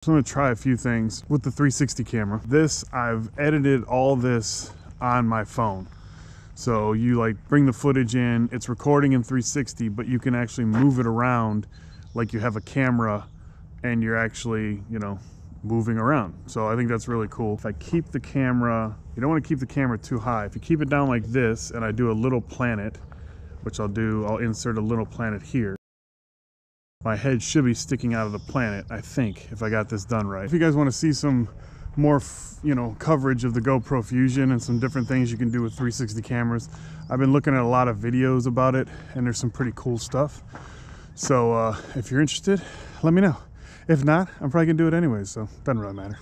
So I'm gonna try a few things with the 360 camera. I've edited all this on my phone. So you like bring the footage in, it's recording in 360, but you can actually move it around like you have a camera and you're actually, you know, moving around. So I think that's really cool. If I keep the camera, you don't want to keep the camera too high. If you keep it down like this and I do a little planet, which I'll insert a little planet here. My head should be sticking out of the planet, I think, if I got this done right. If you guys want to see some more, coverage of the GoPro Fusion and some different things you can do with 360 cameras, I've been looking at a lot of videos about it, and there's some pretty cool stuff. So if you're interested, let me know. If not, I'm probably gonna do it anyways, so it doesn't really matter.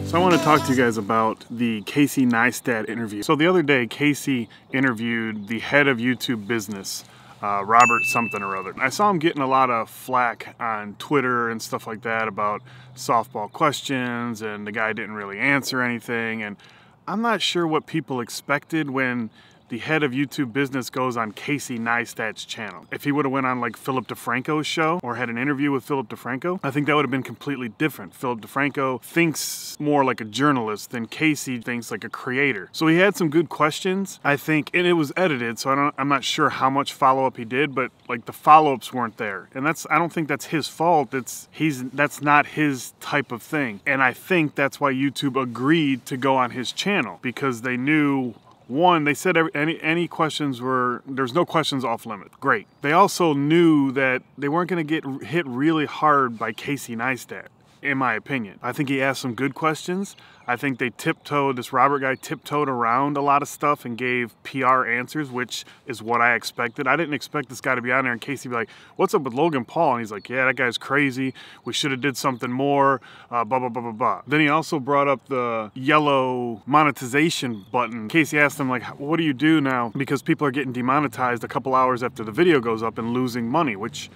So I want to talk to you guys about the Casey Neistat interview. So the other day, Casey interviewed the head of YouTube business, Robert something or other. I saw him getting a lot of flack on Twitter and stuff like that about softball questions, and the guy didn't really answer anything. And I'm not sure what people expected when the head of YouTube business goes on Casey Neistat's channel. If he would have went on like Philip DeFranco's show or had an interview with Philip DeFranco, I think that would have been completely different. Philip DeFranco thinks more like a journalist than Casey thinks like a creator. So he had some good questions, I think, and it was edited, so I'm not sure how much follow-up he did, but like the follow-ups weren't there. And I don't think that's his fault. That's not his type of thing. And I think that's why YouTube agreed to go on his channel, because they knew, one, they said any questions there's no questions off limit. Great. They also knew that they weren't going to get hit really hard by Casey Neistat, in my opinion. I think he asked some good questions. I think this Robert guy tiptoed around a lot of stuff and gave PR answers, which is what I expected. I didn't expect this guy to be on there and Casey be like, what's up with Logan Paul? And he's like, yeah, that guy's crazy. We should have did something more, blah, blah, blah, blah, blah. Then he also brought up the yellow monetization button. Casey asked him, like, what do you do now? Because people are getting demonetized a couple hours after the video goes up and losing money, which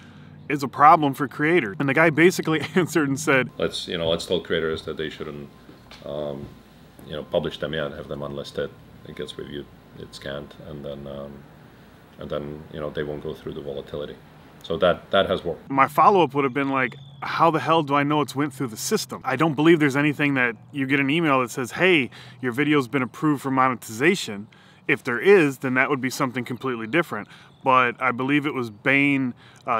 is a problem for creators. And the guy basically answered and said, let's tell creators that they shouldn't publish them yet, have them unlisted. It gets reviewed, it's scanned, and then they won't go through the volatility. So that has worked. My follow-up would have been like, how the hell do I know it's went through the system? I don't believe there's anything that you get an email that says, hey, your video's been approved for monetization. If there is, then that would be something completely different. But I believe it was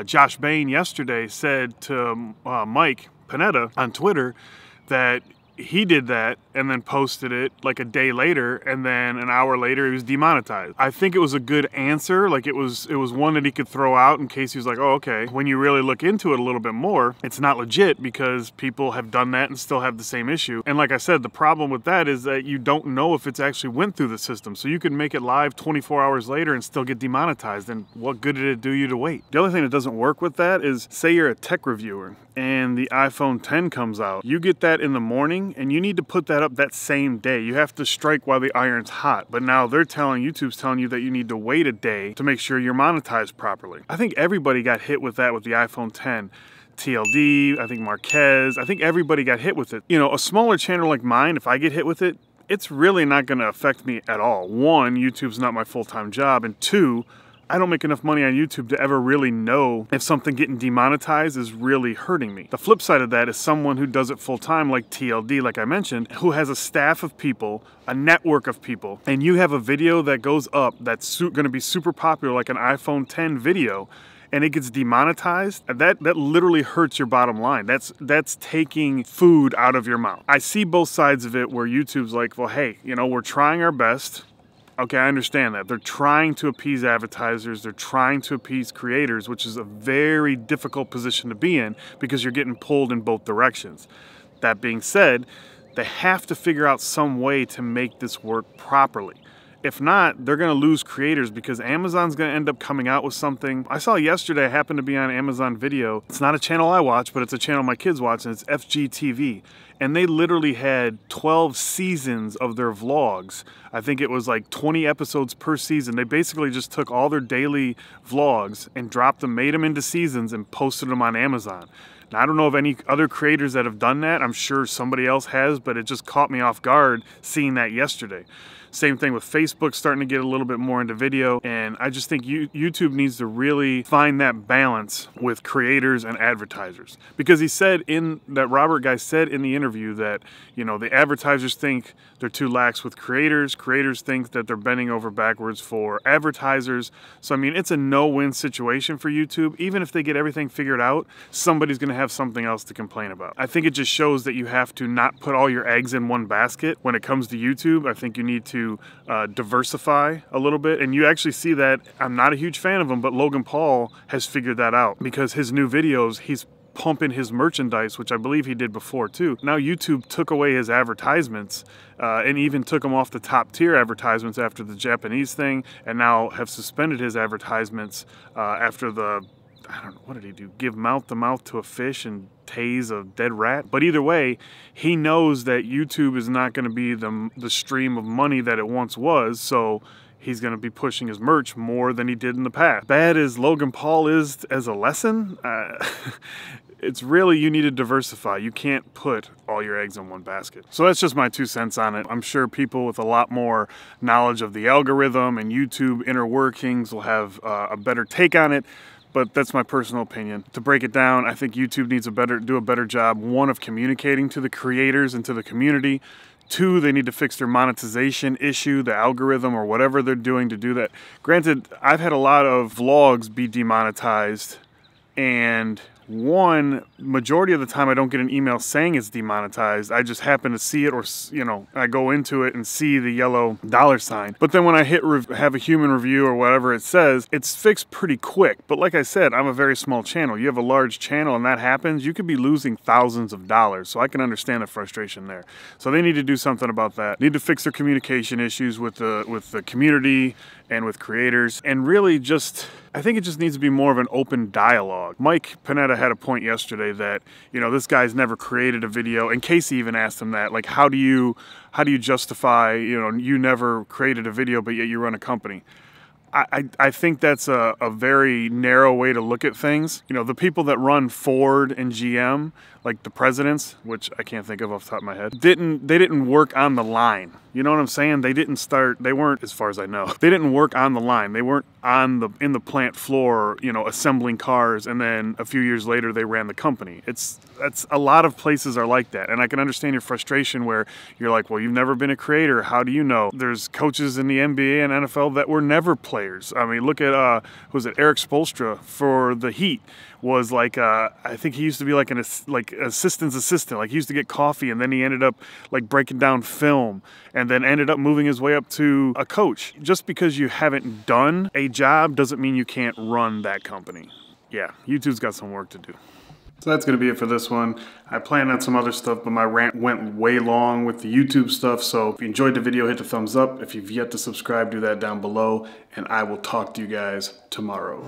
Josh Bain yesterday said to Mike Panetta on Twitter that he did that and then posted it like a day later, and then an hour later he was demonetized. I think it was a good answer. Like it was one that he could throw out in case he was like, oh, okay. When you really look into it a little bit more, it's not legit because people have done that and still have the same issue. And like I said, the problem with that is that you don't know if it's actually went through the system. So you could make it live 24 hours later and still get demonetized. And what good did it do you to wait? The other thing that doesn't work with that is, say you're a tech reviewer and the iPhone 10 comes out. You get that in the morning and you need to put that up that same day. You have to strike while the iron's hot. But now YouTube's telling you that you need to wait a day to make sure you're monetized properly. I think everybody got hit with that with the iPhone 10. TLD, I think Marquez, I think everybody got hit with it. A smaller channel like mine, if I get hit with it, it's really not gonna affect me at all. One, YouTube's not my full-time job, and two, I don't make enough money on YouTube to ever really know if something getting demonetized is really hurting me. The flip side of that is someone who does it full time, like TLD, like I mentioned, who has a staff of people, a network of people, and you have a video that goes up that's going to be super popular, like an iPhone 10 video, and it gets demonetized, that literally hurts your bottom line. That's taking food out of your mouth. I see both sides of it where YouTube's like, well, hey, we're trying our best. Okay, I understand that. They're trying to appease advertisers, they're trying to appease creators, which is a very difficult position to be in because you're getting pulled in both directions. That being said, they have to figure out some way to make this work properly. If not, they're going to lose creators because Amazon's going to end up coming out with something. I saw yesterday, I happened to be on Amazon Video. It's not a channel I watch, but it's a channel my kids watch, and it's FGTV. And they literally had 12 seasons of their vlogs. I think it was like 20 episodes per season. They basically just took all their daily vlogs and dropped them, made them into seasons, and posted them on Amazon. Now, I don't know of any other creators that have done that. I'm sure somebody else has, but it just caught me off guard seeing that yesterday. Same thing with Facebook starting to get a little bit more into video, and I just think YouTube needs to really find that balance with creators and advertisers. Because he said that Robert guy said in the interview that, you know, the advertisers think they're too lax with creators think that they're bending over backwards for advertisers. So I mean, it's a no-win situation for YouTube. Even if they get everything figured out, somebody's gonna have something else to complain about. I think it just shows that you have to not put all your eggs in one basket when it comes to YouTube. I think you need to diversify a little bit, and you actually see that. I'm not a huge fan of him, but Logan Paul has figured that out, because his new videos, he's pumping his merchandise, which I believe he did before too. Now YouTube took away his advertisements and even took him off the top tier advertisements after the Japanese thing, and now have suspended his advertisements after the, I don't know, what did he do? Give mouth to mouth to a fish and tase a dead rat? But either way, he knows that YouTube is not going to be the stream of money that it once was, so he's going to be pushing his merch more than he did in the past. Bad as Logan Paul is as a lesson, it's really, you need to diversify. You can't put all your eggs in one basket. So that's just my 2 cents on it. I'm sure people with a lot more knowledge of the algorithm and YouTube inner workings will have a better take on it. But that's my personal opinion. To break it down, I think YouTube needs to do a better job, one, of communicating to the creators and to the community. 2, they need to fix their monetization issue, the algorithm, or whatever they're doing to do that. Granted, I've had a lot of vlogs be demonetized, and majority of the time I don't get an email saying it's demonetized. I just happen to see it, or, you know, I go into it and see the yellow $sign. But then when I hit have a human review or whatever it says, it's fixed pretty quick. But like I said, I'm a very small channel. You have a large channel and that happens, you could be losing thousands of dollars. So I can understand the frustration there. So they need to do something about that. Need to fix their communication issues with the community and with creators, and really just, I think it just needs to be more of an open dialogue. Mike Panetta had a point yesterday that, you know, this guy's never created a video, and Casey even asked him that, like, how do you justify, you know, you never created a video but yet you run a company? I think that's a very narrow way to look at things. You know, the people that run Ford and GM, like the presidents, which I can't think of off the top of my head, they didn't work on the line. You know what I'm saying? They weren't, as far as I know, they didn't work on the line. They weren't in the plant floor, you know, assembling cars, and then a few years later they ran the company. That's a lot of places are like that, and I can understand your frustration where you're like, well, you've never been a creator, how do you know? There's coaches in the NBA and NFL that were never players. I mean, look at was it Eric Spoelstra for the Heat? Was like I think he used to be like assistant's assistant. Like, he used to get coffee, and then he ended up like breaking down film, and then ended up moving his way up to a coach. Just because you haven't done a job doesn't mean you can't run that company. Yeah, YouTube's got some work to do. So that's going to be it for this one. I planned on some other stuff, but my rant went way long with the YouTube stuff. So if you enjoyed the video, hit the thumbs up. If you've yet to subscribe, do that down below, and I will talk to you guys tomorrow.